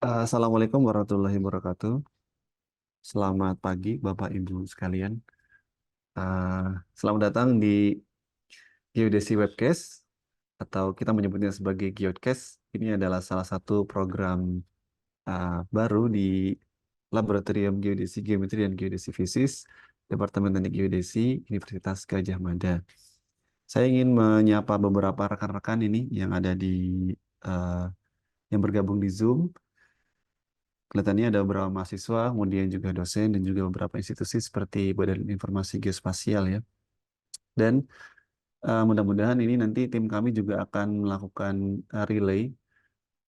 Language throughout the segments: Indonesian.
Assalamualaikum warahmatullahi wabarakatuh. Selamat pagi, Bapak Ibu sekalian. Uh, Selamat datang di Geodesi Webcast, atau kita menyebutnya sebagai Geodcast. Ini adalah salah satu program baru di Laboratorium Geodesi, Geometri, dan Geodesi Fisis, Departemen Teknik Geodesi, Universitas Gadjah Mada. Saya ingin menyapa beberapa rekan-rekan ini yang ada uh, yang bergabung di Zoom. Kelihatannya ada beberapa mahasiswa, kemudian juga dosen, dan juga beberapa institusi seperti Badan Informasi Geospasial ya. Dan mudah-mudahan ini nanti tim kami juga akan melakukan relay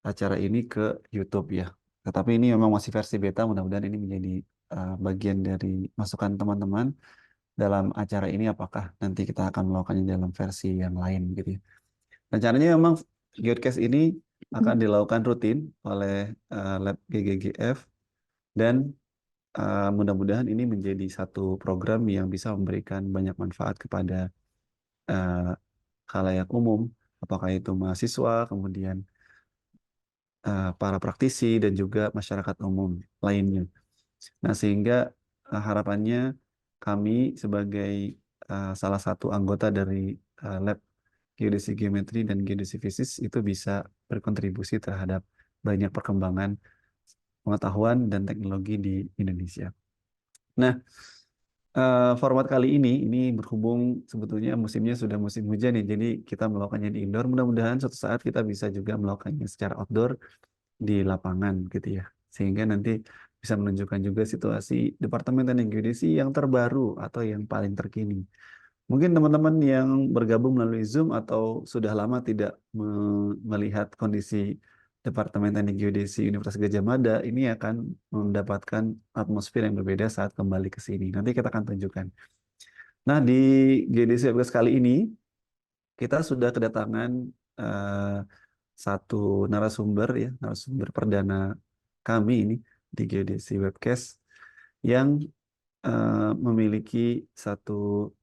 acara ini ke YouTube ya. Tetapi ini memang masih versi beta, mudah-mudahan ini menjadi bagian dari masukan teman-teman dalam acara ini, apakah nanti kita akan melakukannya dalam versi yang lain gitu ya. Rencananya memang Geodcast ini akan dilakukan rutin oleh Lab GGGF, dan mudah-mudahan ini menjadi satu program yang bisa memberikan banyak manfaat kepada uh, khalayak umum, apakah itu mahasiswa, kemudian para praktisi, dan juga masyarakat umum lainnya. Nah, sehingga harapannya kami sebagai salah satu anggota dari Lab Geodesi Geometri dan Geodesi Fisis itu bisa berkontribusi terhadap banyak perkembangan pengetahuan dan teknologi di Indonesia. Nah, format kali ini berhubung sebetulnya musimnya sudah musim hujan nih, jadi kita melakukannya di indoor. Mudah-mudahan suatu saat kita bisa juga melakukannya secara outdoor di lapangan gitu ya, sehingga nanti bisa menunjukkan juga situasi Departemen Teknik Geodesi yang terbaru atau yang paling terkini. Mungkin teman-teman yang bergabung melalui Zoom atau sudah lama tidak melihat kondisi Departemen Teknik Geodesi Universitas Gadjah Mada, ini akan mendapatkan atmosfer yang berbeda saat kembali ke sini. Nanti kita akan tunjukkan. Nah, di GDC Webcast kali ini, kita sudah kedatangan eh, satu narasumber ya, narasumber perdana kami ini di GDC Webcast, yang memiliki satu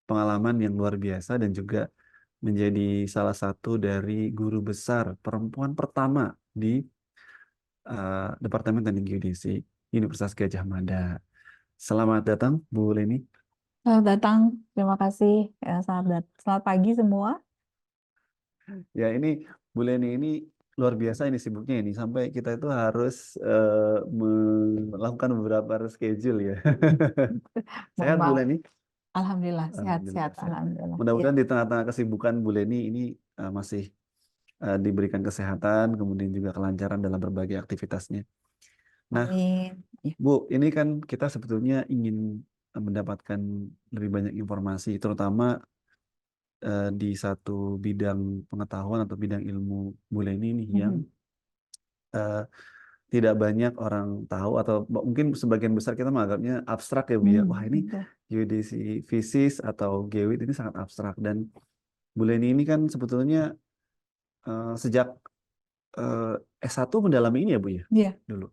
pengalaman yang luar biasa dan juga menjadi salah satu dari guru besar perempuan pertama di Departemen Teknik Geodesi Universitas Gadjah Mada. Selamat datang, Bu Leni. Selamat datang, terima kasih. Selamat pagi semua. Ya, ini Bu Leni ini luar biasa ini sibuknya ini, sampai kita itu harus melakukan beberapa schedule ya. Sehat Bu Memang, Leni? alhamdulillah sehat-sehat, Alhamdulillah sehat. alhamdulillah. Ya. Mudah-mudahan di tengah-tengah kesibukan Bu Leni ini masih diberikan kesehatan, kemudian juga kelancaran dalam berbagai aktivitasnya. Nah, Amin. Ya. Bu, ini kan kita sebetulnya ingin mendapatkan lebih banyak informasi, terutama di satu bidang pengetahuan atau bidang ilmu Bu Leni ini yang eh, tidak banyak orang tahu, atau mungkin sebagian besar kita menganggapnya abstrak ya Bu ya. Wah, ini Betul. geodesi fisis atau geoid ini sangat abstrak, dan Bu Leni ini kan sebetulnya sejak eh, S1 mendalami ini ya Bu ya, Ya. dulu.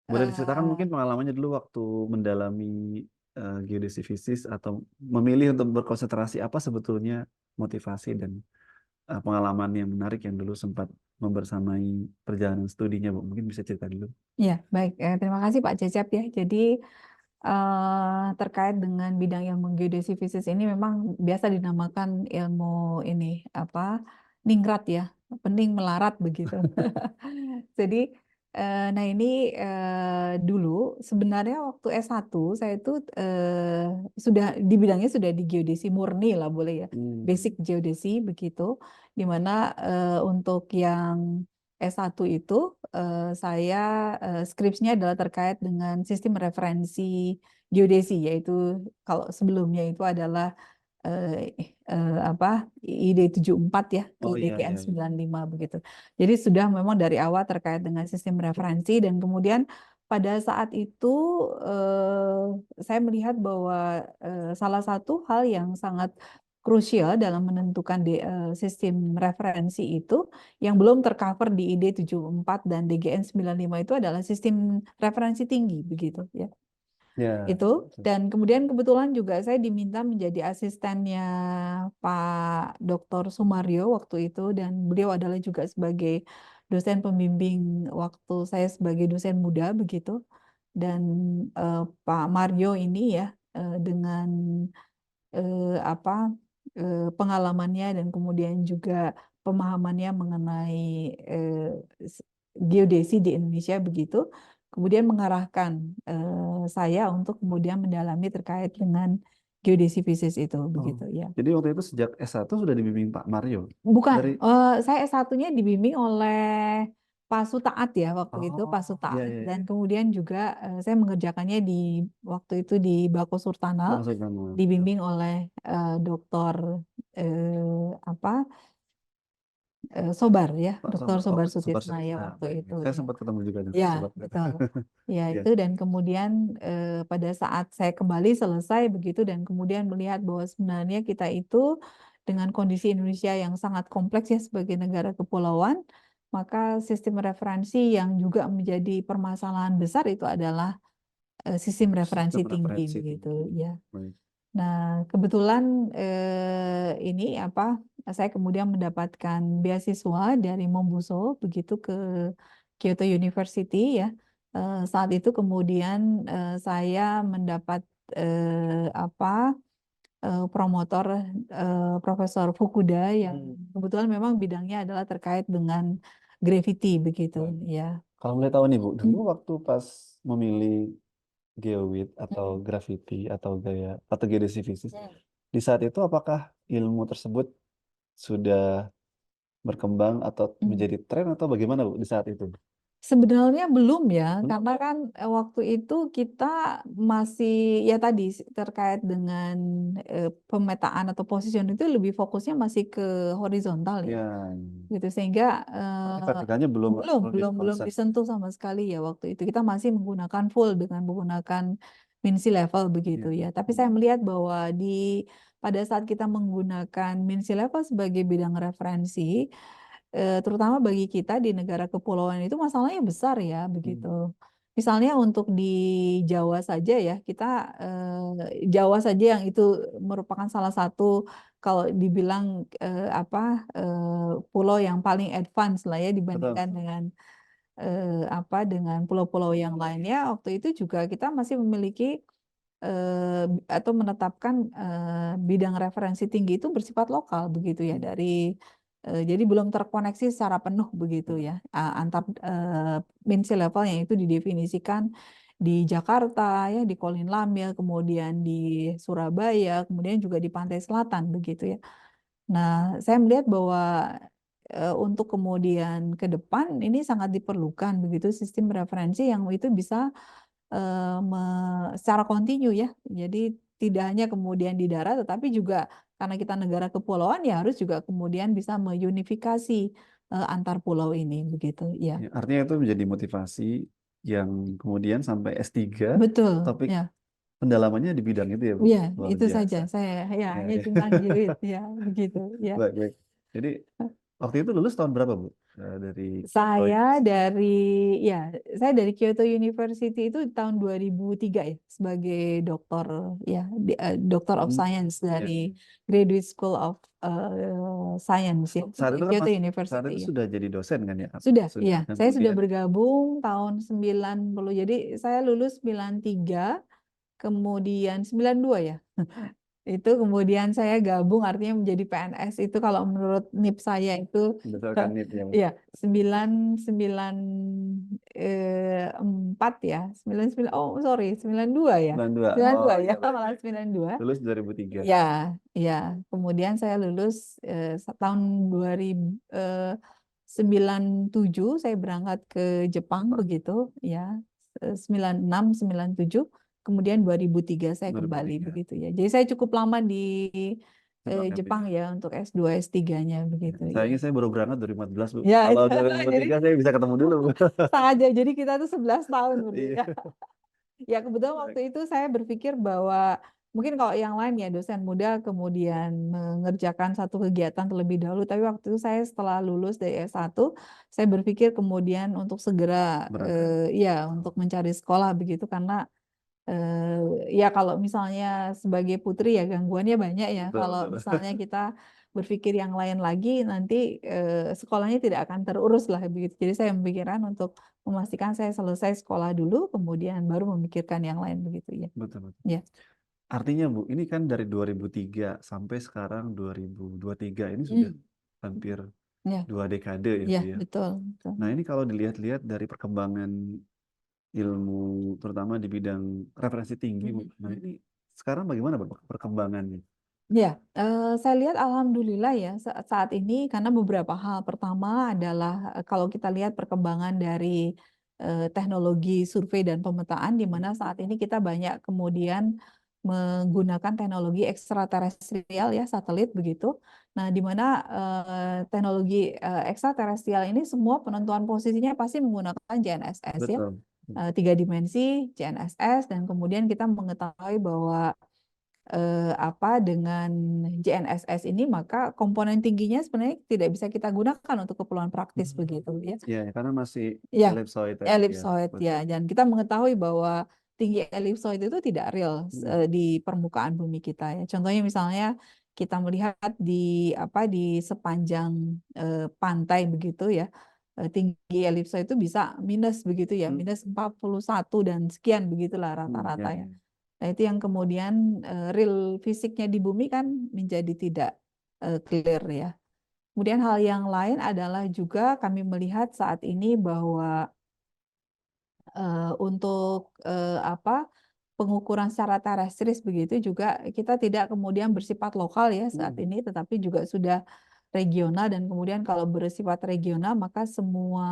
Boleh diceritakan eh, mungkin pengalamannya dulu waktu mendalami geodesi fisis, atau memilih untuk berkonsentrasi apa sebetulnya motivasi dan pengalaman yang menarik yang dulu sempat membersamai perjalanan studinya, Bu. Mungkin bisa cerita dulu. ya, baik. Terima kasih Pak Cecep ya. Jadi terkait dengan bidang ilmu geodesi fisis ini memang biasa dinamakan ilmu ini apa ningrat ya, pening melarat begitu. Jadi, nah ini dulu sebenarnya waktu S1 saya itu sudah di bidangnya sudah di geodesi murni lah boleh ya, basic geodesi begitu. Di mana untuk yang S1 itu saya skripsinya adalah terkait dengan sistem referensi geodesi, yaitu kalau sebelumnya itu adalah apa ID 74 ya ke Oh iya, DGN iya, iya. 95 begitu. Jadi sudah memang dari awal terkait dengan sistem referensi, dan kemudian pada saat itu saya melihat bahwa salah satu hal yang sangat krusial dalam menentukan sistem referensi itu yang belum tercover di ID 74 dan DGN 95 itu adalah sistem referensi tinggi begitu ya. Ya. Itu. Dan kemudian kebetulan juga saya diminta menjadi asistennya Pak Dr. Sumaryo waktu itu, dan beliau adalah juga sebagai dosen pembimbing waktu saya sebagai dosen muda begitu. Dan Pak Mario ini ya dengan apa pengalamannya dan kemudian juga pemahamannya mengenai geodesi di Indonesia begitu, kemudian mengarahkan saya untuk kemudian mendalami terkait dengan geodesi fisis itu Oh. begitu ya. Jadi waktu itu sejak S1 sudah dibimbing Pak Mario. Bukan, Dari saya S1-nya dibimbing oleh Pak Sutaat ya waktu itu, Pak Oh, iya Sutaat. iya Dan iya. kemudian juga saya mengerjakannya di waktu itu di Bako Surtanal, Maksud kamu. dibimbing oleh Dokter apa Sobar ya, Pak Dokter Sobar. Oh, Sobar Sobar Sutisna Sedih. ya Nah, waktu baik, itu baik. Saya ya. sempat ketemu juga dengan Ya, Pak Sobar. betul. Ya, Iya. itu dan kemudian pada saat saya kembali selesai begitu dan kemudian melihat bahwa sebenarnya kita itu dengan kondisi Indonesia yang sangat kompleks ya sebagai negara kepulauan, maka sistem referensi yang juga menjadi permasalahan besar itu adalah sistem referensi Sistem tinggi referensi begitu tinggi. ya. Baik. Nah, kebetulan ini apa saya kemudian mendapatkan beasiswa dari Mombuso begitu ke Kyoto University ya. Saat itu kemudian saya mendapat apa promotor Profesor Fukuda yang kebetulan memang bidangnya adalah terkait dengan gravity begitu Baik. ya. Kalau boleh tahu nih Bu, dulu Hmm. waktu pas memilih geowit atau Hmm. graffiti atau geodesi fisis, Hmm. di saat itu apakah ilmu tersebut sudah berkembang atau Hmm. menjadi tren atau bagaimana Bu di saat itu? Sebenarnya belum ya, Belum. karena kan waktu itu kita masih ya tadi terkait dengan pemetaan atau position itu lebih fokusnya masih ke horizontal ya, Ya, gitu sehingga artinya vertikalnya belum belum belum jadi belum belum concern. disentuh sama sekali ya waktu itu kita masih menggunakan full dengan menggunakan min sea level begitu Ya. ya. Tapi saya melihat bahwa pada saat kita menggunakan min sea level sebagai bidang referensi terutama bagi kita di negara kepulauan itu masalahnya besar ya begitu. Misalnya untuk di Jawa saja ya, kita Jawa saja yang itu merupakan salah satu kalau dibilang apa pulau yang paling advance lah ya Betul. dibandingkan dengan apa dengan pulau-pulau yang lainnya. Waktu itu juga kita masih memiliki atau menetapkan bidang referensi tinggi itu bersifat lokal begitu ya dari jadi belum terkoneksi secara penuh begitu ya antar min sea level yang itu didefinisikan di Jakarta ya di Kolin Lamil kemudian di Surabaya kemudian juga di Pantai Selatan begitu ya. Nah, saya melihat bahwa untuk kemudian ke depan ini sangat diperlukan begitu sistem referensi yang itu bisa secara kontinu ya. Jadi tidak hanya kemudian di darat, tetapi juga karena kita negara kepulauan ya harus juga kemudian bisa meunifikasi antar pulau ini begitu ya. Ya, artinya itu menjadi motivasi yang kemudian sampai S3 Betul topik ya. pendalamannya di bidang itu ya Bu. Ya, Luar itu saja. biasa. Saya ya Ya, hanya ya. cuma jerit ya begitu ya. Baik, baik. Jadi waktu itu lulus tahun berapa Bu? Dari Kyoto Saya University. dari ya, saya dari Kyoto University itu tahun 2003 ya sebagai doktor ya Doctor of Hmm, Science dari ya. Graduate School of Science ya Saat itu kan Kyoto saat University itu ya. sudah jadi dosen kan ya? Sudah ya, Dan saya sudah kemudian bergabung tahun 90. Jadi saya lulus 93 kemudian 92 ya. Itu kemudian saya gabung artinya menjadi PNS itu kalau menurut NIP saya itu berdasarkan NIT ya Bu. ya 94 ya 99 oh sorry 92 ya 92. sembilan Oh dua ya iya baik, malah baik. 92 Lulus 2003. ya ya kemudian saya lulus tahun 2097 saya berangkat ke Jepang Pak, begitu ya 96 97 kemudian 2003 saya kembali 2003. begitu ya jadi saya cukup lama di Jepang ya Bu. Jepang ya untuk S2 S3-nya Ya, begitu ya. sayangnya saya baru berangkat 2014 Bu. Ya, Kalau jadi 2003 saya bisa ketemu dulu Bu. setengah jam. Jadi kita tuh 11 tahun berbeda. Iya. Ya kebetulan waktu itu saya berpikir bahwa mungkin kalau yang lain ya dosen muda kemudian mengerjakan satu kegiatan terlebih dahulu. Tapi waktu itu saya setelah lulus dari S1, saya berpikir kemudian untuk segera Berangkat. ya untuk mencari sekolah begitu karena Ya kalau misalnya sebagai putri ya gangguannya banyak ya. Betul, Kalau betul. misalnya kita berpikir yang lain lagi, nanti sekolahnya tidak akan terurus lah begitu. Jadi saya memikirkan untuk memastikan saya selesai sekolah dulu, kemudian baru memikirkan yang lain begitu ya. Betul, betul. Ya. Artinya Bu, ini kan dari 2003 sampai sekarang 2023 ini sudah Hmm. hampir Ya, 2 dekade ya ya Bu ya. betul, betul. Nah ini kalau dilihat-lihat dari perkembangan ilmu, terutama di bidang referensi tinggi Bu. Nah Hmm. ini sekarang bagaimana Bu perkembangannya? Ya, saya lihat alhamdulillah ya saat ini karena beberapa hal. Pertama adalah kalau kita lihat perkembangan dari teknologi survei dan pemetaan di mana saat ini kita banyak kemudian menggunakan teknologi ekstraterestrial ya satelit begitu. Nah, di mana teknologi ekstraterestrial ini semua penentuan posisinya pasti menggunakan GNSS ya. Betul. 3 dimensi GNSS dan kemudian kita mengetahui bahwa dengan GNSS ini maka komponen tingginya sebenarnya tidak bisa kita gunakan untuk keperluan praktis begitu ya. Ya, karena masih Ya, ellipsoid tadi ya. ellipsoid ya. Betul. Dan kita mengetahui bahwa tinggi ellipsoid itu tidak real Hmm. di permukaan bumi kita ya. Contohnya misalnya kita melihat di di sepanjang pantai begitu ya. Tinggi ellipsoid itu bisa minus begitu ya, Hmm. minus 41 dan sekian begitulah rata-rata Ya, ya. ya. Nah, itu yang kemudian real fisiknya di bumi kan menjadi tidak clear ya. Kemudian hal yang lain adalah juga kami melihat saat ini bahwa untuk pengukuran secara terestris begitu juga kita tidak kemudian bersifat lokal ya saat Hmm. ini, tetapi juga sudah regional dan kemudian kalau bersifat regional maka semua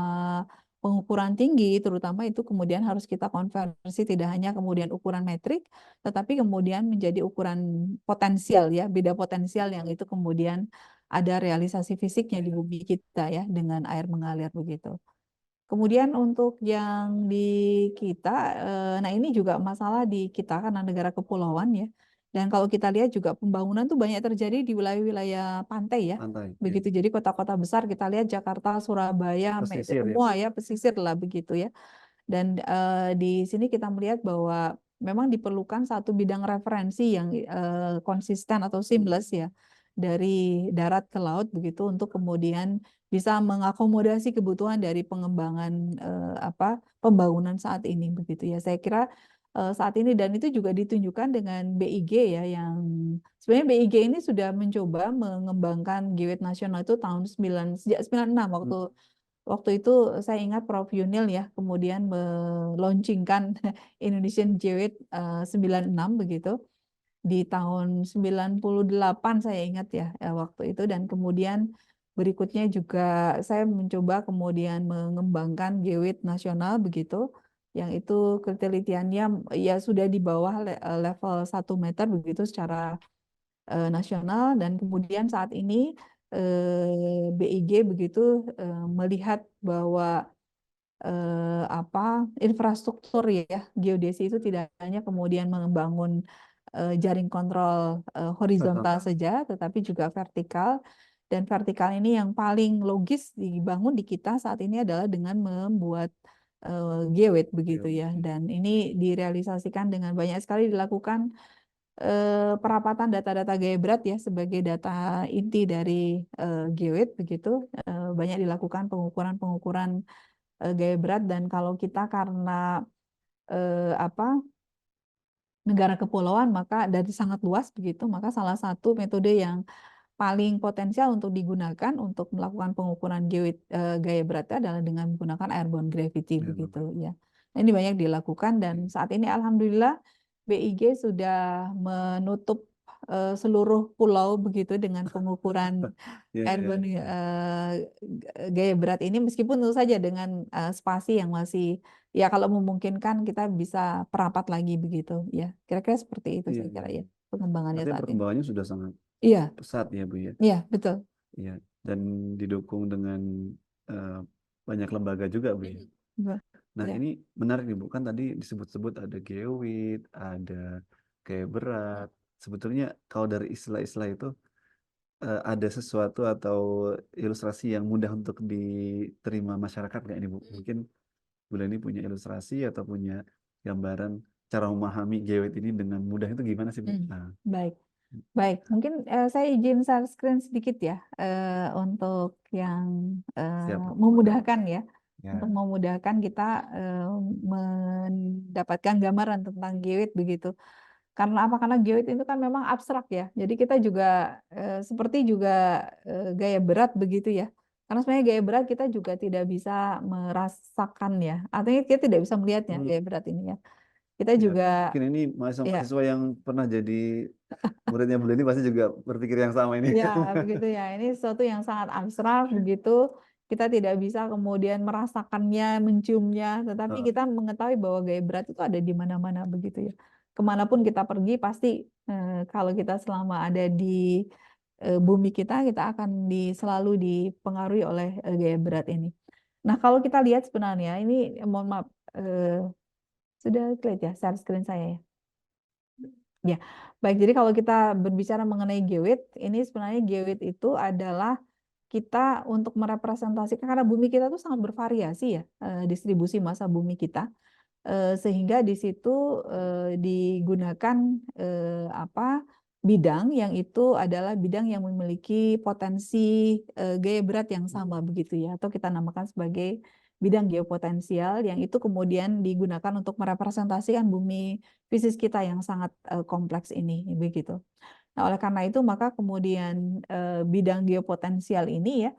pengukuran tinggi terutama itu kemudian harus kita konversi tidak hanya kemudian ukuran metrik, tetapi kemudian menjadi ukuran potensial ya, beda potensial yang itu kemudian ada realisasi fisiknya di bumi kita ya dengan air mengalir begitu. Kemudian untuk yang di kita, nah ini juga masalah di kita karena negara kepulauan ya. Dan kalau kita lihat juga pembangunan tuh banyak terjadi di wilayah-wilayah pantai ya. Pantai. Ya. Begitu jadi kota-kota besar kita lihat Jakarta, Surabaya, Pesisir ya. semua ya pesisir lah begitu ya. Dan di sini kita melihat bahwa memang diperlukan satu bidang referensi yang konsisten atau seamless ya dari darat ke laut begitu untuk kemudian bisa mengakomodasi kebutuhan dari pengembangan pembangunan saat ini begitu ya. Saya kira saat ini dan itu juga ditunjukkan dengan BIG ya yang sebenarnya BIG ini sudah mencoba mengembangkan geoid nasional itu sejak 96 Hmm. waktu itu saya ingat Prof Yunil ya kemudian meluncingkan Indonesian Geoid 96 begitu di tahun 98 saya ingat ya waktu itu dan kemudian berikutnya juga saya mencoba kemudian mengembangkan Geoid nasional begitu yang itu ketelitiannya ya sudah di bawah level 1 meter begitu secara nasional dan kemudian saat ini BIG begitu melihat bahwa infrastruktur ya geodesi itu tidak hanya kemudian membangun jaring kontrol horizontal Horizontal. saja tetapi juga vertikal dan vertikal ini yang paling logis dibangun di kita saat ini adalah dengan membuat geoid begitu ya Geometri. dan ini direalisasikan dengan banyak sekali dilakukan perapatan data-data gaya berat ya sebagai data inti dari geoid begitu banyak dilakukan pengukuran-pengukuran gaya berat dan kalau kita karena eh, apa negara kepulauan maka dari sangat luas begitu maka salah satu metode yang paling potensial untuk digunakan untuk melakukan pengukuran gaya beratnya adalah dengan menggunakan airborne gravity Ya, begitu betul. ya. Nah, ini banyak dilakukan dan Oke. saat ini alhamdulillah BIG sudah menutup seluruh pulau begitu dengan pengukuran Ya, ya, airborne ya. gaya berat ini meskipun tentu saja dengan spasi yang masih ya kalau memungkinkan kita bisa perapat lagi begitu ya. Kira-kira seperti itu Iya, saya iya, kira ya iya. pengembangannya Artinya saat ini. perkembangannya sudah sangat Iya, pesat ya, Bu ya. iya betul. Iya, dan didukung dengan eh, banyak lembaga juga, Bu ya. Ba- Nah, Ya. ini menarik nih, Bu. Kan tadi disebut-sebut ada geowit, ada kayak berat. Sebetulnya kalau dari istilah-istilah itu ada sesuatu atau ilustrasi yang mudah untuk diterima masyarakat nggak ini, Bu? Mungkin Bu Leni punya ilustrasi atau punya gambaran cara memahami geoid ini dengan mudah itu gimana sih, Bu? Hmm, Nah, baik. Baik, mungkin saya izin share screen sedikit ya, untuk yang siap. memudahkan ya, untuk Ya. memudahkan kita mendapatkan gambaran tentang geoid begitu. Karena apa? Karena geoid itu kan memang abstrak ya. Jadi kita juga seperti juga gaya berat begitu ya. Karena sebenarnya gaya berat kita juga tidak bisa merasakan ya. Artinya kita tidak bisa melihatnya Hmm, gaya berat ini ya. Kita ya. juga Mungkin ini ya. mahasiswa-mahasiswa yang pernah jadi muridnya Bu Leni pasti juga berpikir yang sama ini. Ya, begitu ya. Ini sesuatu yang sangat abstrak begitu. Kita tidak bisa kemudian merasakannya, menciumnya, tetapi Oh, kita mengetahui bahwa gaya berat itu ada di mana-mana begitu ya. Kemanapun kita pergi, pasti kalau kita selama ada di bumi kita akan selalu dipengaruhi oleh gaya berat ini. Nah, kalau kita lihat sebenarnya ini, mohon maaf, sudah kelihatan ya share screen saya ya. Ya, baik. Jadi kalau kita berbicara mengenai geoid, ini sebenarnya geoid itu adalah kita untuk merepresentasikan karena bumi kita tuh sangat bervariasi ya, distribusi massa bumi kita. Sehingga di situ digunakan apa bidang yang itu adalah bidang yang memiliki potensi gaya berat yang sama begitu ya, atau kita namakan sebagai bidang geopotensial yang itu kemudian digunakan untuk merepresentasikan bumi fisis kita yang sangat kompleks ini begitu. Nah, oleh karena itu maka kemudian bidang geopotensial ini ya,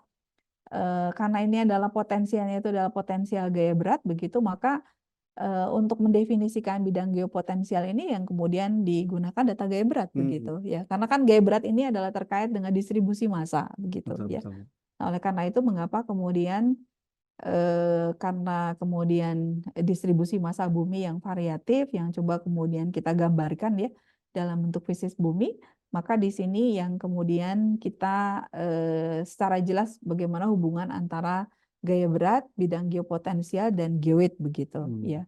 karena ini adalah potensialnya itu adalah potensial gaya berat begitu, maka untuk mendefinisikan bidang geopotensial ini yang kemudian digunakan data gaya berat hmm, begitu ya. Karena kan gaya berat ini adalah terkait dengan distribusi massa begitu betul ya. betul. Nah, oleh karena itu mengapa kemudian karena kemudian distribusi massa bumi yang variatif yang coba kemudian kita gambarkan ya dalam bentuk fisis bumi, maka di sini yang kemudian kita secara jelas bagaimana hubungan antara gaya berat, bidang geopotensial dan geoid begitu Hmm. ya.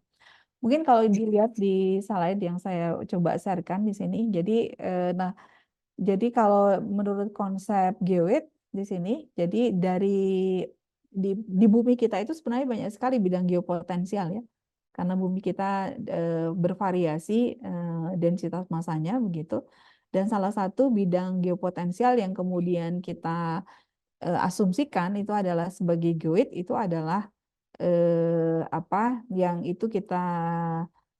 Mungkin kalau dilihat di slide yang saya coba sharekan di sini, nah, jadi kalau menurut konsep geoid di sini, jadi di bumi kita itu sebenarnya banyak sekali bidang geopotensial ya, karena bumi kita bervariasi densitas massanya begitu, dan salah satu bidang geopotensial yang kemudian kita asumsikan itu adalah sebagai geoid itu adalah apa yang itu kita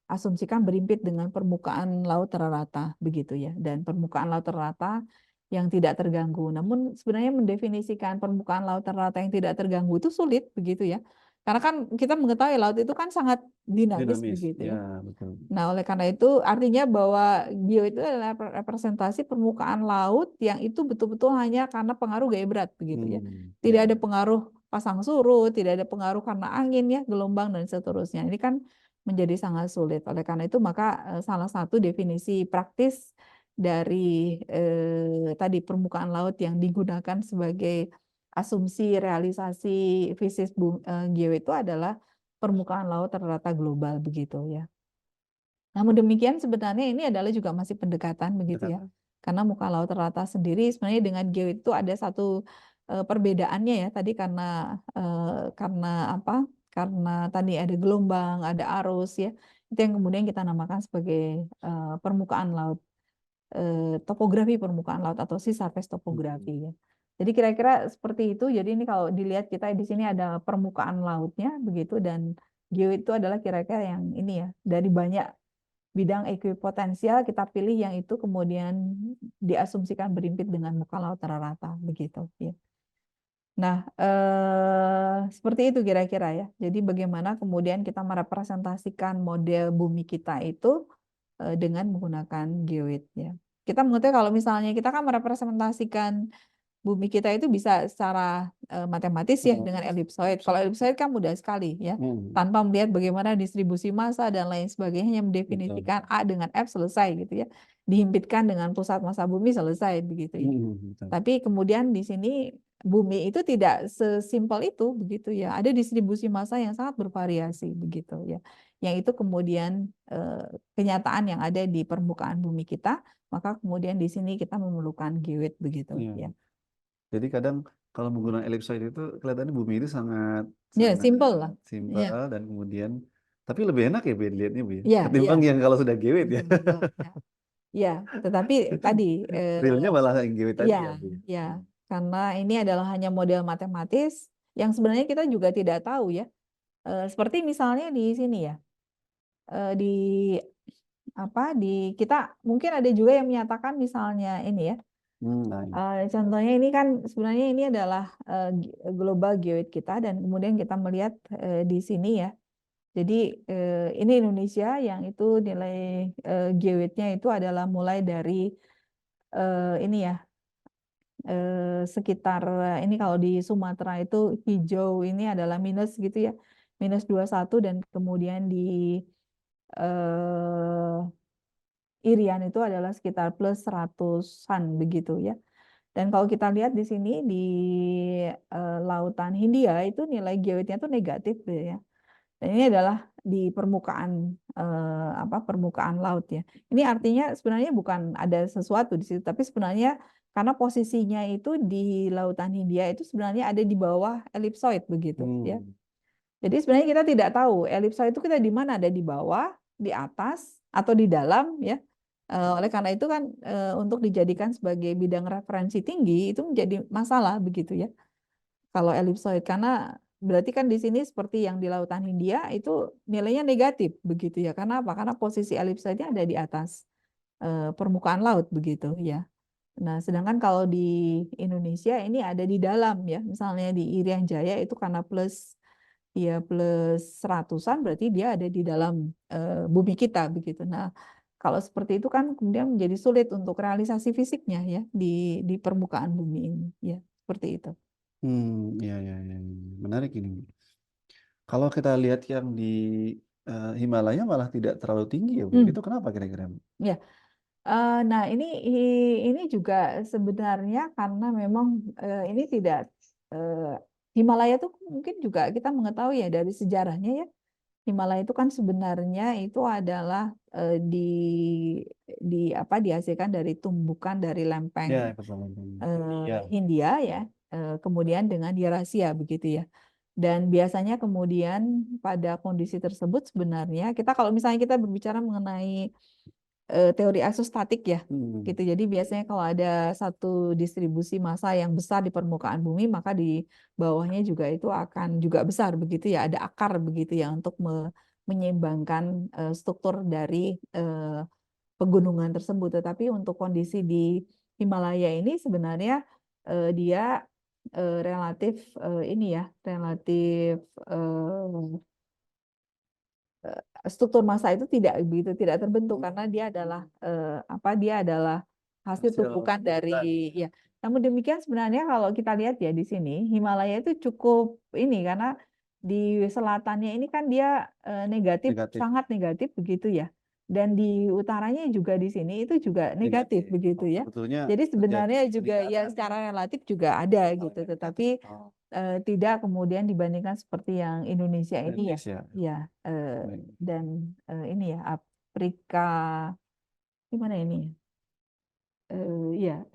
asumsikan berimpit dengan permukaan laut rata begitu ya, dan permukaan laut rata yang tidak terganggu. Namun sebenarnya mendefinisikan permukaan laut rata yang tidak terganggu itu sulit begitu ya. Karena kan kita mengetahui laut itu kan sangat dinamis Dinamis, begitu ya. ya betul. Nah, oleh karena itu artinya bahwa geo itu adalah representasi permukaan laut yang itu betul-betul hanya karena pengaruh gaya berat begitu ya. Tidak Ya, ada pengaruh pasang surut, tidak ada pengaruh karena angin ya, gelombang dan seterusnya. Ini kan menjadi sangat sulit. Oleh karena itu maka salah satu definisi praktis dari tadi permukaan laut yang digunakan sebagai asumsi realisasi fisis geo itu adalah permukaan laut rata global begitu ya. Namun demikian sebenarnya ini adalah juga masih pendekatan begitu ya. pendekatan. Karena muka laut rata sendiri sebenarnya dengan geo itu ada satu perbedaannya ya tadi karena apa? Karena tadi ada gelombang, ada arus ya. Itu yang kemudian kita namakan sebagai permukaan laut, topografi permukaan laut atau sea surface topografi ya. Jadi kira-kira seperti itu. Jadi ini kalau dilihat kita di sini ada permukaan lautnya begitu, dan geo itu adalah kira-kira yang ini ya, dari banyak bidang ekuipotensial kita pilih yang itu kemudian diasumsikan berimpit dengan muka laut rata begitu ya. Nah, seperti itu kira-kira ya. Jadi bagaimana kemudian kita merepresentasikan model bumi kita itu dengan menggunakan geoid ya. Kita mengetahui kalau misalnya kita kan merepresentasikan bumi kita itu bisa secara matematis ya Oh, dengan elipsoid. Kalau elipsoid kan mudah sekali ya, hmm, tanpa melihat bagaimana distribusi massa dan lain sebagainya, yang betul. mendefinisikan A dengan F selesai gitu ya. Dihimpitkan dengan pusat massa bumi selesai begitu ya. Betul. Tapi kemudian di sini bumi itu tidak sesimpel itu begitu ya. Ada distribusi massa yang sangat bervariasi begitu ya. Yang itu kemudian kenyataan yang ada di permukaan bumi kita, maka kemudian di sini kita memerlukan geoid begitu Iya. ya. Jadi kadang kalau menggunakan ellipsoid itu kelihatannya bumi itu sangat Ya, sangat simple lah. simpel Ya, dan kemudian Tapi lebih enak ya Bu ya dilihatnya Bu ya. Ya, ya, Ketimbang yang kalau sudah gewet ya. betul, betul. Ya, ya, tetapi tadi Realnya malah yang gewet tadi ya, ya Bu ya. ya, karena ini adalah hanya model matematis yang sebenarnya kita juga tidak tahu ya. Seperti misalnya di sini ya, di apa di kita mungkin ada juga yang menyatakan misalnya ini ya. Nah, iya. Contohnya ini kan sebenarnya ini adalah global geoid kita dan kemudian kita melihat di sini ya. Jadi ini Indonesia yang itu nilai geoidnya itu adalah mulai dari ini ya sekitar ini kalau di Sumatera itu hijau ini adalah minus gitu ya, minus 21 dan kemudian di eh, Irian itu adalah sekitar plus 100-an begitu ya. Dan kalau kita lihat di sini di Lautan Hindia itu nilai geoidnya itu negatif ya. Dan ini adalah di permukaan permukaan laut ya. Ini artinya sebenarnya bukan ada sesuatu di situ, tapi sebenarnya karena posisinya itu di Lautan Hindia itu sebenarnya ada di bawah elipsoid begitu ya. Hmm. Jadi sebenarnya kita tidak tahu elipsoid itu kita di mana, ada di bawah, di atas, atau di dalam ya. Oleh karena itu kan untuk dijadikan sebagai bidang referensi tinggi itu menjadi masalah begitu ya. Kalau elipsoid karena berarti kan di sini seperti yang di Lautan Hindia itu nilainya negatif begitu ya. Karena apa? Karena posisi elipsoidnya ada di atas permukaan laut begitu ya. Nah, sedangkan kalau di Indonesia ini ada di dalam ya. Misalnya di Irian Jaya itu karena plus seratusan berarti dia ada di dalam bumi kita begitu. Nah, kalau seperti itu kan kemudian menjadi sulit untuk realisasi fisiknya ya di permukaan bumi ini ya, seperti itu. Ya, ya, ya, ya. Menarik ini. Kalau kita lihat yang di Himalaya malah tidak terlalu tinggi ya Bu. Hmm, Itu kenapa kira-kira Bu? ya. Nah, ini juga sebenarnya karena memang ini tidak eh, Himalaya itu mungkin juga kita mengetahui ya dari sejarahnya ya. Himalaya itu kan sebenarnya itu adalah dihasilkan dari tumbukan dari lempeng Ya, yang pertama. Ya. Hindia ya, kemudian dengan Eurasia begitu ya. Dan biasanya kemudian pada kondisi tersebut sebenarnya kita kalau misalnya kita berbicara mengenai teori aerostatik ya Hmm. gitu. Jadi biasanya kalau ada satu distribusi massa yang besar di permukaan bumi, maka di bawahnya juga itu akan juga besar begitu ya. Ada akar begitu ya untuk menyeimbangkan struktur dari eh, pegunungan tersebut. Tetapi untuk kondisi di Himalaya ini sebenarnya dia relatif ini ya, relatif struktur massa itu tidak begitu tidak terbentuk karena dia adalah dia adalah hasil Hasil tumpukan dari tumbukan. ya. Namun demikian sebenarnya kalau kita lihat ya di sini Himalaya itu cukup ini karena di selatannya ini kan dia negatif Negatif. sangat negatif begitu ya. Dan di utaranya juga di sini itu juga negatif Negatif. begitu ya. Sebetulnya Jadi terjadi sebenarnya juga ya peningkatan. secara relatif juga ada gitu, tetapi Oh, tidak kemudian dibandingkan seperti yang Indonesia ini ya. Indonesia. Ya, Baik. dan ini ya Afrika gimana ini? Ya,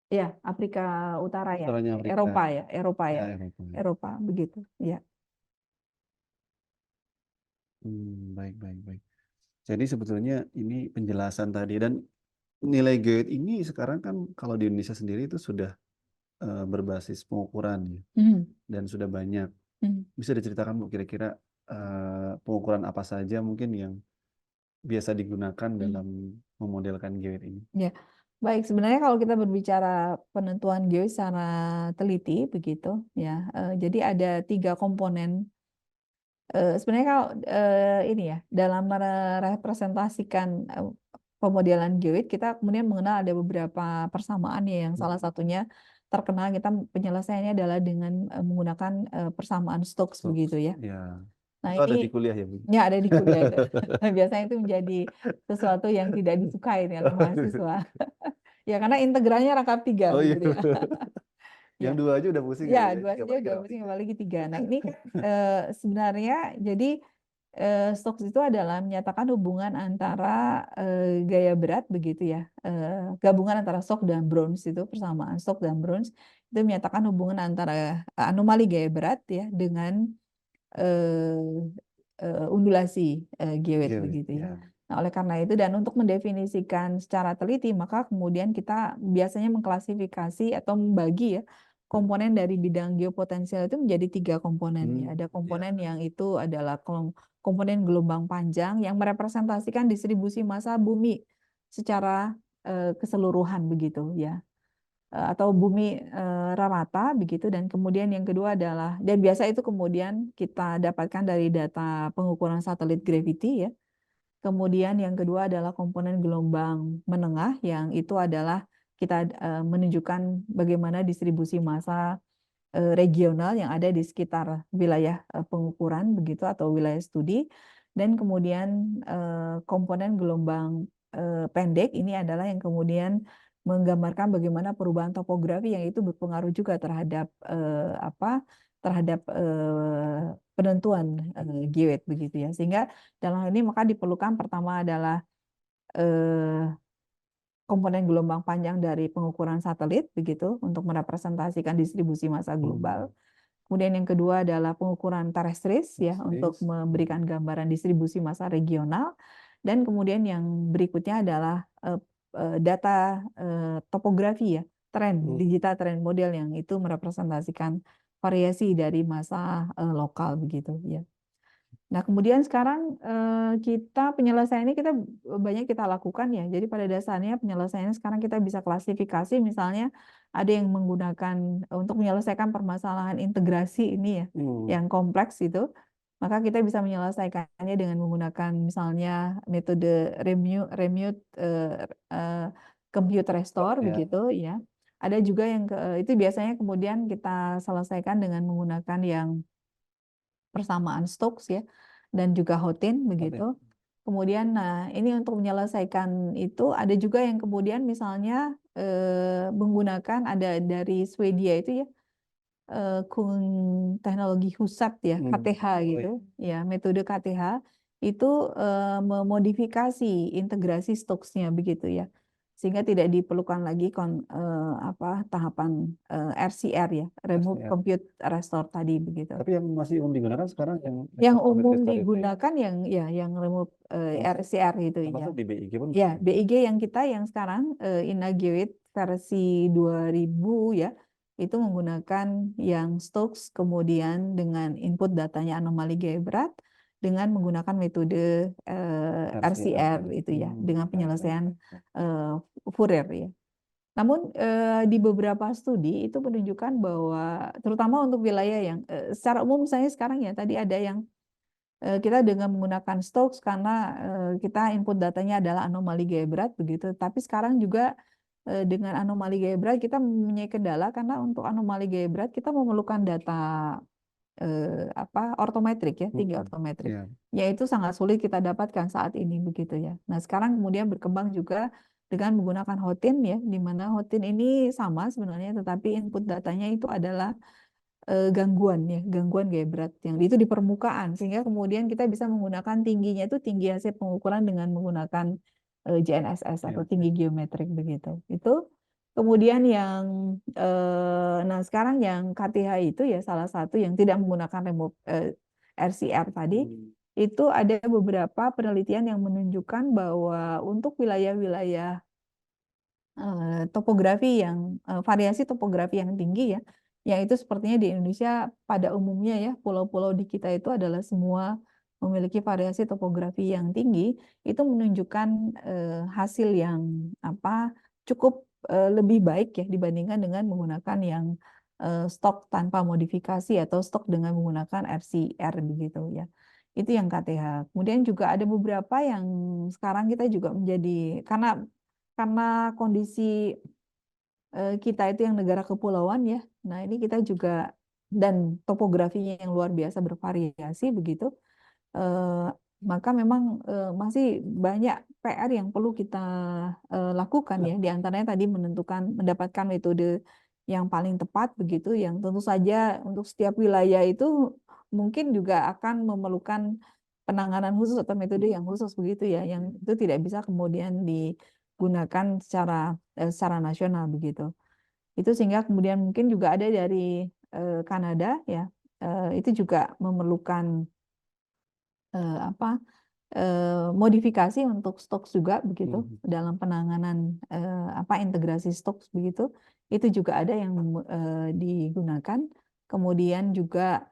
ya Afrika Utara ya, Utaranya Afrika. Eropa ya, Eropa Ya, ya, Eropa. Eropa begitu. Ya. Baik, baik, baik. Jadi sebetulnya ini penjelasan tadi dan nilai GEOD ini sekarang kan kalau di Indonesia sendiri itu sudah berbasis pengukuran ya Hmm, dan sudah banyak. hmm, Bisa diceritakan Bu kira-kira pengukuran apa saja mungkin yang biasa digunakan hmm. dalam memodelkan GEOD ini? Ya, baik. Sebenarnya kalau kita berbicara penentuan geoid secara teliti begitu, ya. Jadi ada 3 komponen. Sebenarnya kalau ini ya dalam merepresentasikan pemodelan geoid kita kemudian mengenal ada beberapa persamaan ya yang salah satunya terkenal kita penyelesaiannya adalah dengan menggunakan persamaan Stokes Tuh, begitu ya. ya. Nah Itu ini ada di kuliah ya Bu? ya ada di kuliah itu. Biasanya itu menjadi sesuatu yang tidak disukai nih oleh mahasiswa. Ya karena integralnya rangkap 3 Oh iya. begitu ya. Yang Ya. dua aja udah pusing Ya, ya Bu ya. dua Tiga saja apalagi udah rangka pusing tiga. apalagi 3. Nah, ini kan sebenarnya jadi Stokes itu adalah menyatakan hubungan antara gaya berat begitu ya. Gabungan antara Stokes dan Browns itu persamaan Stokes dan Browns itu menyatakan hubungan antara anomali gaya berat ya dengan eh, undulasi geoid Geoid, begitu ya. ya. Nah, oleh karena itu dan untuk mendefinisikan secara teliti, maka kemudian kita biasanya mengklasifikasi atau membagi ya komponen dari bidang geopotensial itu menjadi 3 komponen ya. Ada Ya. komponen yang itu adalah komponen gelombang panjang yang merepresentasikan distribusi massa bumi secara keseluruhan begitu ya. Atau bumi rata begitu, dan kemudian yang kedua adalah, dan biasa itu kemudian kita dapatkan dari data pengukuran satelit gravity ya. Kemudian yang kedua adalah komponen gelombang menengah, yang itu adalah kita menunjukkan bagaimana distribusi massa regional yang ada di sekitar wilayah pengukuran begitu atau wilayah studi. Dan kemudian komponen gelombang pendek ini adalah yang kemudian menggambarkan bagaimana perubahan topografi yang itu berpengaruh juga terhadap terhadap penentuan geoid begitu ya. Sehingga dalam hal ini maka diperlukan pertama adalah eh, komponen gelombang panjang dari pengukuran satelit begitu untuk merepresentasikan distribusi massa global. Kemudian yang kedua adalah pengukuran terestris ya untuk memberikan gambaran distribusi massa regional. Dan kemudian yang berikutnya adalah data topografi ya, tren digital trend model yang itu merepresentasikan variasi dari massa lokal begitu ya. Nah, kemudian sekarang kita penyelesaiannya kita banyak kita lakukan ya. Jadi pada dasarnya penyelesaiannya sekarang kita bisa klasifikasi, misalnya ada yang menggunakan untuk menyelesaikan permasalahan integrasi ini ya, yang kompleks itu, maka kita bisa menyelesaikannya dengan menggunakan misalnya metode remote compute restore begitu ya. Ada juga yang itu biasanya kemudian kita selesaikan dengan menggunakan yang persamaan Stokes ya, dan juga Houghton begitu. Kemudian, nah ini untuk menyelesaikan itu ada juga yang kemudian misalnya menggunakan ada dari Swedia itu ya, Kung teknologi Husat ya, KTH gitu, ya metode KTH itu memodifikasi integrasi Stokesnya begitu ya, sehingga tidak diperlukan lagi tahapan RCR ya, Remote RCR. Compute Restore tadi begitu. Tapi yang masih umum digunakan sekarang Yang metode umum restore itu ya? digunakan yang remote RCR itu ya. Termasuk di BIG pun Ya, BIG yang kita yang sekarang InaGeoid versi 2000 ya, itu menggunakan yang Stokes kemudian dengan input datanya anomali gaya berat dengan menggunakan metode RCR itu ya, dengan penyelesaian Fourier ya. Namun di beberapa studi itu menunjukkan bahwa terutama untuk wilayah yang secara umum misalnya sekarang ya tadi ada yang kita dengan menggunakan Stokes karena kita input datanya adalah anomali gaya berat begitu. Tapi sekarang juga dengan anomali gaya berat kita mempunyai kendala karena untuk anomali gaya berat kita memerlukan data ortometrik ya, tinggi ortometrik. Yaitu sangat sulit kita dapatkan saat ini begitu ya. Nah, sekarang kemudian berkembang juga dengan menggunakan Houghton ya, di mana Houghton ini sama sebenarnya tetapi input datanya itu adalah gangguan ya, gangguan gaya berat yang itu di permukaan, sehingga kemudian kita bisa menggunakan tingginya itu tinggi hasil pengukuran dengan menggunakan GNSS atau tinggi geometrik begitu. Itu kemudian yang nah sekarang yang KTH itu ya salah satu yang tidak menggunakan remote RCR tadi, itu ada beberapa penelitian yang menunjukkan bahwa untuk wilayah-wilayah topografi yang variasi topografi yang tinggi ya, yang itu sepertinya di Indonesia pada umumnya ya, pulau-pulau di kita itu adalah semua memiliki variasi topografi yang tinggi, itu menunjukkan hasil yang cukup lebih baik ya dibandingkan dengan menggunakan yang stok tanpa modifikasi atau stok dengan menggunakan RCR begitu ya. Itu yang KTH. Kemudian juga ada beberapa yang sekarang kita juga menjadi karena kondisi kita itu yang negara kepulauan ya. Nah, ini kita juga dan topografinya yang luar biasa bervariasi begitu. Maka memang masih banyak PR yang perlu kita lakukan ya. Di antaranya tadi mendapatkan metode yang paling tepat begitu, yang tentu saja untuk setiap wilayah itu mungkin juga akan memerlukan penanganan khusus atau metode yang khusus begitu ya, yang itu tidak bisa kemudian digunakan secara nasional begitu. Itu sehingga kemudian mungkin juga ada dari Kanada ya, itu juga memerlukan apa modifikasi untuk stok juga begitu Hmm. dalam penanganan apa integrasi stok begitu itu juga ada yang digunakan. Kemudian juga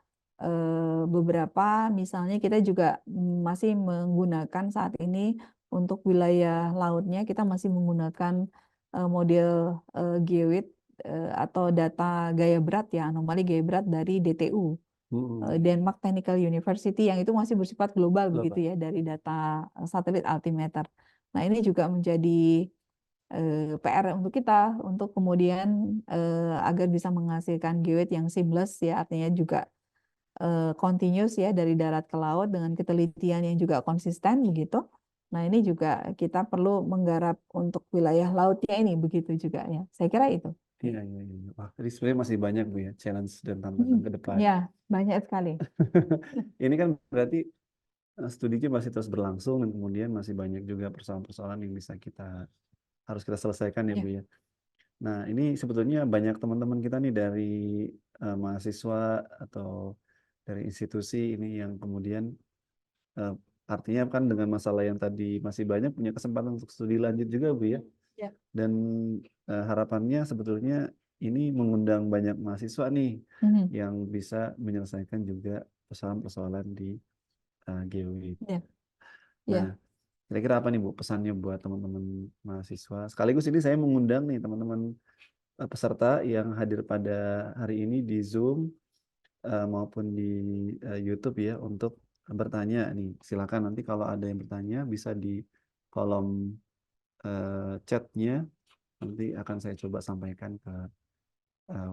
beberapa misalnya kita juga masih menggunakan saat ini untuk wilayah lautnya kita masih menggunakan model geoid atau data gaya berat ya anomali gaya berat dari DTU. Hmm. Denmark Technical University yang itu masih bersifat global Loh, begitu Pak. ya dari data satelit altimeter. Nah, ini juga menjadi PR untuk kita untuk kemudian agar bisa menghasilkan geoid yang seamless ya artinya juga continuous ya dari darat ke laut dengan ketelitian yang juga konsisten begitu. Nah, ini juga kita perlu menggarap untuk wilayah lautnya ini begitu juga ya. Saya kira itu. Iya, iya, iya. Wah, jadi sebenarnya masih banyak Bu ya challenge dan Hmm, tantangan ke depan. ya, banyak sekali. Ini kan berarti studinya masih terus berlangsung dan kemudian masih banyak juga persoalan-persoalan yang bisa harus kita selesaikan ya Ya. Bu ya. Nah, ini sebetulnya banyak teman-teman kita nih dari mahasiswa atau dari institusi ini yang kemudian eh, artinya kan dengan masalah yang tadi masih banyak punya kesempatan untuk studi lanjut juga Bu ya. Ya. Dan harapannya sebetulnya ini mengundang banyak mahasiswa nih Mhm. yang bisa menyelesaikan juga persoalan-persoalan di GeoWID. Ya. Nah, Ya. kira-kira apa nih Bu pesannya buat teman-teman mahasiswa? Sekaligus ini saya mengundang nih teman-teman peserta yang hadir pada hari ini di Zoom maupun di YouTube ya untuk bertanya nih. Silakan nanti kalau ada yang bertanya bisa di kolom chatnya nanti akan saya coba sampaikan ke eh,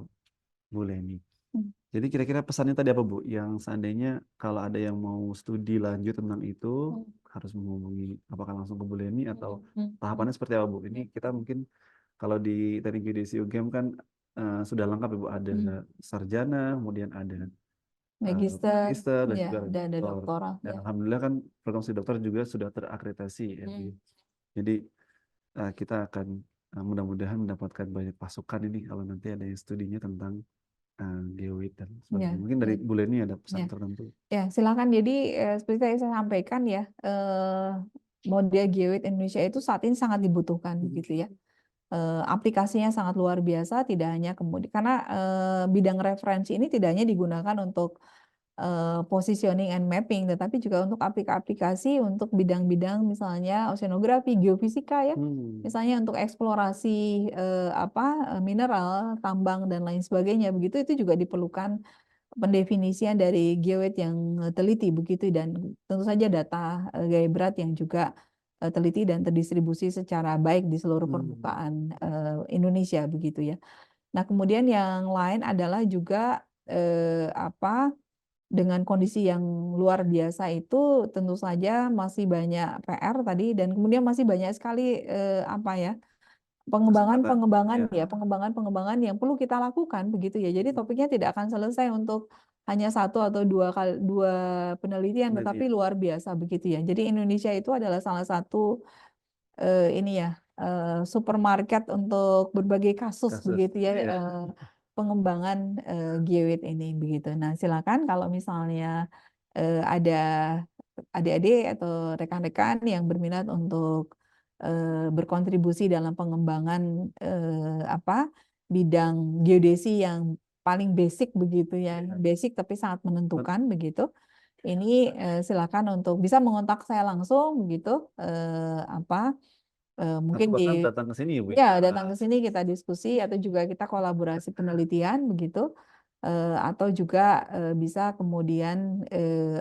Bu Leni. Hmm. Jadi kira-kira pesannya tadi apa Bu? Yang seandainya kalau ada yang mau studi lanjut tentang itu Hmm. harus menghubungi apakah langsung ke Bu Leni atau Hmm. tahapannya seperti apa Bu? Ini kita mungkin kalau di teknik geodesi UGM kan sudah lengkap ya Bu. Ada Hmm. sarjana, kemudian ada Magister, magister dan ya, juga dan ada doktor. doktoral, Dan ya. alhamdulillah kan program studi dokter juga sudah terakreditasi ya Bu. Hmm. Jadi kita akan mudah-mudahan mendapatkan banyak pasukan ini kalau nanti ada yang studinya tentang geoid dan Ya, sebagainya. Mungkin dari ya, Bu Leni ada pesan ya. tertentu. Ya, silakan. Jadi seperti tadi saya sampaikan ya, model geoid Indonesia itu saat ini sangat dibutuhkan gitu ya. Aplikasinya sangat luar biasa, tidak hanya kemudian karena bidang referensi ini tidak hanya digunakan untuk positioning and mapping, tetapi juga untuk aplikasi untuk bidang-bidang misalnya oceanografi, geofisika ya, Hmm. misalnya untuk eksplorasi apa mineral, tambang dan lain sebagainya. Begitu itu juga diperlukan pendefinisian dari geoid yang teliti begitu dan tentu saja data gaya berat yang juga teliti dan terdistribusi secara baik di seluruh Hmm. permukaan Indonesia begitu ya. Nah, kemudian yang lain adalah juga apa dengan kondisi yang luar biasa itu tentu saja masih banyak PR tadi dan kemudian masih banyak sekali apa ya Kesempatan. pengembangan-pengembangan Ya, ya pengembangan-pengembangan yang perlu kita lakukan begitu ya. Jadi topiknya tidak akan selesai untuk hanya satu atau dua penelitian penelitian. tetapi luar biasa begitu ya. Jadi Indonesia itu adalah salah satu ini ya supermarket untuk berbagai kasus Kasus. begitu ya Ya. pengembangan geoid ini begitu. Nah, silakan kalau misalnya ada adik-adik atau rekan-rekan yang berminat untuk berkontribusi dalam pengembangan apa bidang geodesi yang paling basic begitu ya, Ya. basic tapi sangat menentukan begitu. Ini silakan untuk bisa mengontak saya langsung begitu apa mungkin Atau di bahkan datang ke sini ya Bu. ya datang ke sini kita diskusi atau juga kita kolaborasi penelitian begitu. Atau juga bisa kemudian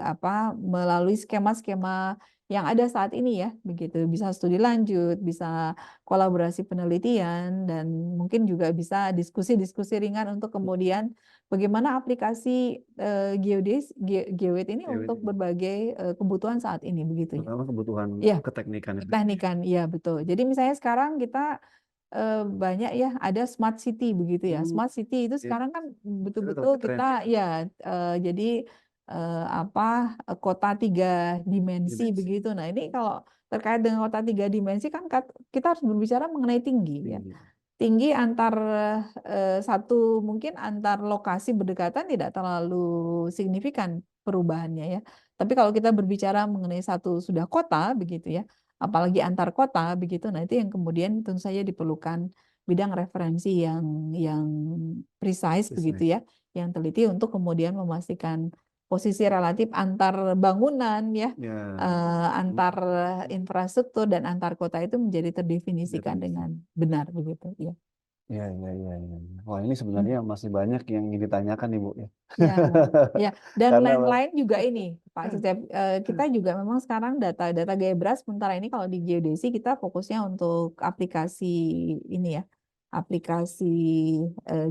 apa melalui skema-skema yang ada saat ini ya begitu bisa studi lanjut bisa kolaborasi penelitian dan mungkin juga bisa diskusi-diskusi ringan untuk kemudian bagaimana aplikasi geoid ini Geoid untuk ini. berbagai kebutuhan saat ini begitu ya. Terutama kebutuhan Ya, keteknikan itu. teknikan, iya betul. Jadi misalnya sekarang kita banyak ya ada smart city begitu ya. Hmm. Smart city itu Ya. sekarang kan Itu betul-betul lagi tren. kita ya jadi apa kota tiga dimensi Dimensi begitu. Nah ini kalau terkait dengan kota tiga dimensi kan kita harus berbicara mengenai tinggi ya. tinggi. tinggi mungkin antar lokasi berdekatan tidak terlalu signifikan perubahannya ya. Tapi kalau kita berbicara mengenai satu sudah kota begitu ya, apalagi antar kota begitu, nah itu yang kemudian tentu saja diperlukan bidang referensi yang precise begitu ya, yang teliti untuk kemudian memastikan posisi relatif antar bangunan ya, Ya, antar infrastruktur dan antar kota itu menjadi terdefinisikan definisi. dengan benar begitu ya. Ya, ya, ya, ya. Wah, ini Hmm. sebenarnya masih banyak yang ingin ditanyakan, Ibu ya. Ya, ya, dan Karena lain-lain juga ini, Pak Cecep. Kita juga memang sekarang data gaya berat sementara ini kalau di geodesi kita fokusnya untuk aplikasi ini ya, aplikasi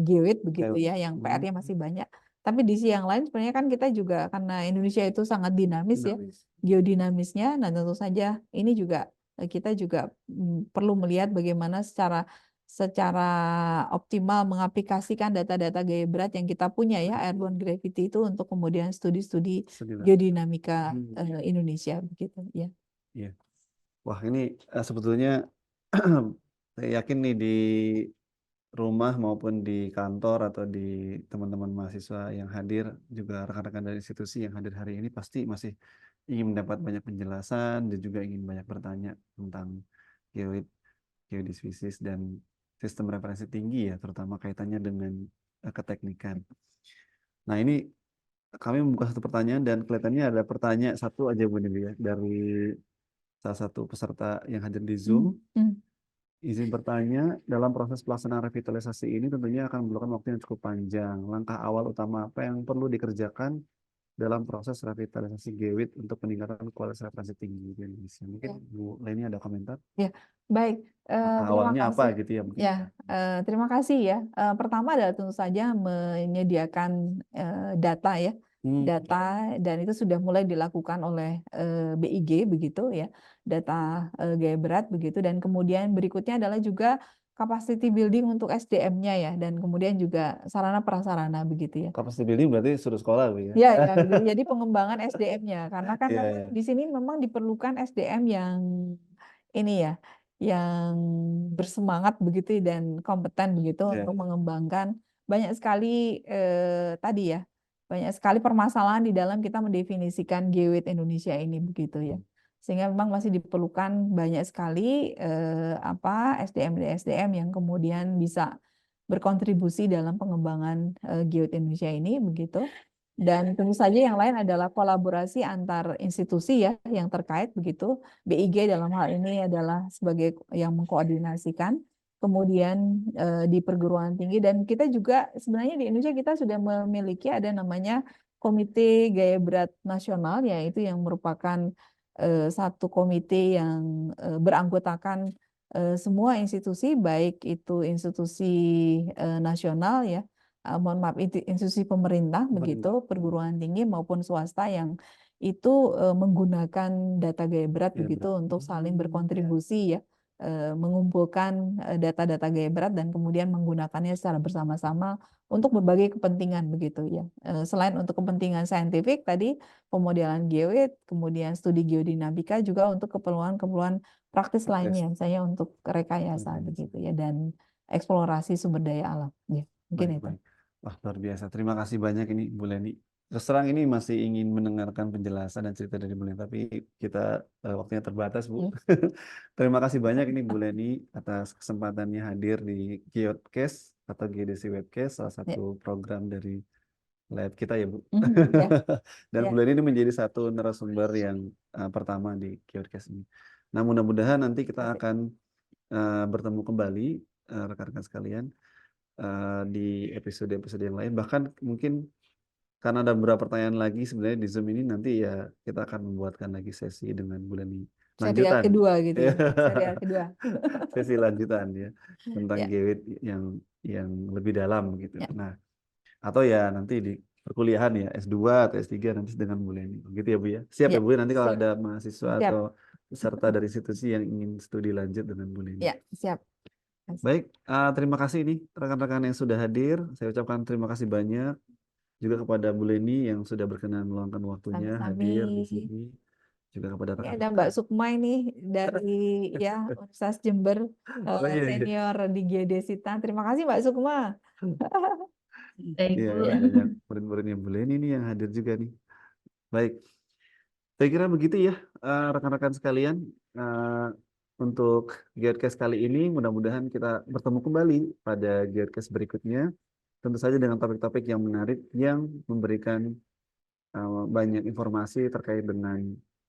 geoid begitu kayak ya, yang PR-nya masih banyak. Tapi di sisi yang lain sebenarnya kan kita juga karena Indonesia itu sangat dinamis ya, dinamis. geodinamisnya, dan tentu saja ini juga kita juga perlu melihat bagaimana secara optimal mengaplikasikan data-data gaya berat yang kita punya ya, airborne gravity itu untuk kemudian studi-studi Sedih lah. geodinamika Indonesia begitu ya. Iya. Wah, ini sebetulnya saya yakin nih di rumah maupun di kantor atau di teman-teman mahasiswa yang hadir, juga rekan-rekan dari institusi yang hadir hari ini pasti masih ingin mendapat banyak penjelasan dan juga ingin banyak bertanya tentang geoid, geodesisis dan sistem referensi tinggi ya, terutama kaitannya dengan keteknikan. Nah, ini kami membuka satu pertanyaan dan kelihatannya ada pertanyaan satu aja Bu Nibi ya dari salah satu peserta yang hadir di Zoom. Hmm, hmm. Izin bertanya, dalam proses pelaksanaan revitalisasi ini tentunya akan memerlukan waktu yang cukup panjang. Langkah awal utama apa yang perlu dikerjakan dalam proses revitalisasi GEWIT untuk peningkatan kualitas referensi tinggi di Indonesia? Mungkin Ya, Bu Leni ada komentar? ya, baik. Langkah Terima awalnya apa kasih. gitu ya mungkin? Ya, terima kasih ya. Pertama adalah tentu saja menyediakan data ya, Hmm, data dan itu sudah mulai dilakukan oleh BIG begitu ya, data gaya berat begitu, dan kemudian berikutnya adalah juga capacity building untuk SDM-nya ya, dan kemudian juga sarana prasarana begitu ya. capacity building berarti suruh sekolah Bu ya? Ya, ya, begitu. Jadi pengembangan SDM-nya, karena kan Iya, memang iya. di sini memang diperlukan SDM yang ini ya, yang bersemangat begitu dan kompeten begitu Iya. untuk mengembangkan banyak sekali tadi ya, banyak sekali permasalahan di dalam kita mendefinisikan GWIT Indonesia ini begitu ya. Sehingga memang masih diperlukan banyak sekali SDM yang kemudian bisa berkontribusi dalam pengembangan GWIT Indonesia ini begitu. Dan tentu saja yang lain adalah kolaborasi antar institusi ya yang terkait begitu. BIG dalam hal ini adalah sebagai yang mengkoordinasikan. Kemudian di perguruan tinggi dan kita juga sebenarnya di Indonesia kita sudah memiliki ada namanya Komite Gaya Berat Nasional, yaitu yang merupakan satu komite yang beranggotakan semua institusi, baik itu institusi nasional ya, mohon maaf, institusi pemerintah begitu, Pemerintah. perguruan tinggi maupun swasta yang itu menggunakan data gaya berat Iya, begitu berat. untuk saling berkontribusi ya, mengumpulkan data-data gaya berat dan kemudian menggunakannya secara bersama-sama untuk berbagai kepentingan begitu ya. Selain untuk kepentingan saintifik tadi pemodelan geoid, kemudian studi geodinamika juga untuk keperluan-keperluan praktis Praktis. lainnya, misalnya untuk rekayasa begitu ya dan eksplorasi sumber daya alam. Ya, mungkin Baik, itu. baik. Wah, luar biasa. Terima kasih banyak ini Bu Leni. Terus terang ini masih ingin mendengarkan penjelasan dan cerita dari Bu Leni, tapi kita waktunya terbatas, Bu. Hmm. Terima kasih banyak ini Bu Leni atas kesempatannya hadir di Geodcast atau GDC Webcast, salah Ya. satu program dari lab kita ya, Bu. Ya, Dan Bu ya. Leni ini menjadi satu narasumber yang pertama di Geodcast ini. Nah, mudah-mudahan nanti kita akan bertemu kembali rekan-rekan sekalian di episode-episode yang lain. Bahkan mungkin karena ada beberapa pertanyaan lagi sebenarnya di Zoom ini nanti ya kita akan membuatkan lagi sesi dengan Bulani Serial lanjutan. kedua gitu ya. Serial kedua. Sesi lanjutan ya tentang Ya, GWIT yang lebih dalam gitu. ya, Nah, atau ya nanti di perkuliahan ya S2 atau S3 nanti dengan Bulani. Gitu ya Bu ya. Siap ya. ya Bu ya nanti kalau Siap, ada mahasiswa siap. atau peserta dari institusi yang ingin studi lanjut dengan Bulani. Ya, siap. Baik, terima kasih ini rekan-rekan yang sudah hadir. Saya ucapkan terima kasih banyak juga kepada Bu Leni yang sudah berkenan meluangkan waktunya Sami-sami. hadir di sini. juga kepada Ini ada Mbak rekan-rekan. Sukma ini dari ya Universitas Jember, Oh iya iya. senior di Geodesita. Terima kasih Mbak Sukma. Baik, Iya, Bu. ini banyak murid-muridnya Bu Leni ini yang hadir juga nih. Baik, saya kira begitu ya, rekan-rekan sekalian. Eh, untuk Geodcast kali ini, mudah-mudahan kita bertemu kembali pada Geodcast berikutnya. Tentu saja dengan topik-topik yang menarik yang memberikan banyak informasi terkait dengan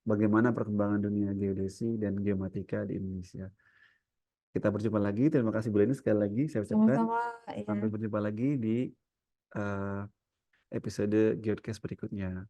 bagaimana perkembangan dunia geodesi dan geomatika di Indonesia. Kita berjumpa lagi. Terima kasih Bu Leni sekali lagi saya ucapkan. Sama-sama Sampai ya. berjumpa lagi di eh, episode Geodcast berikutnya.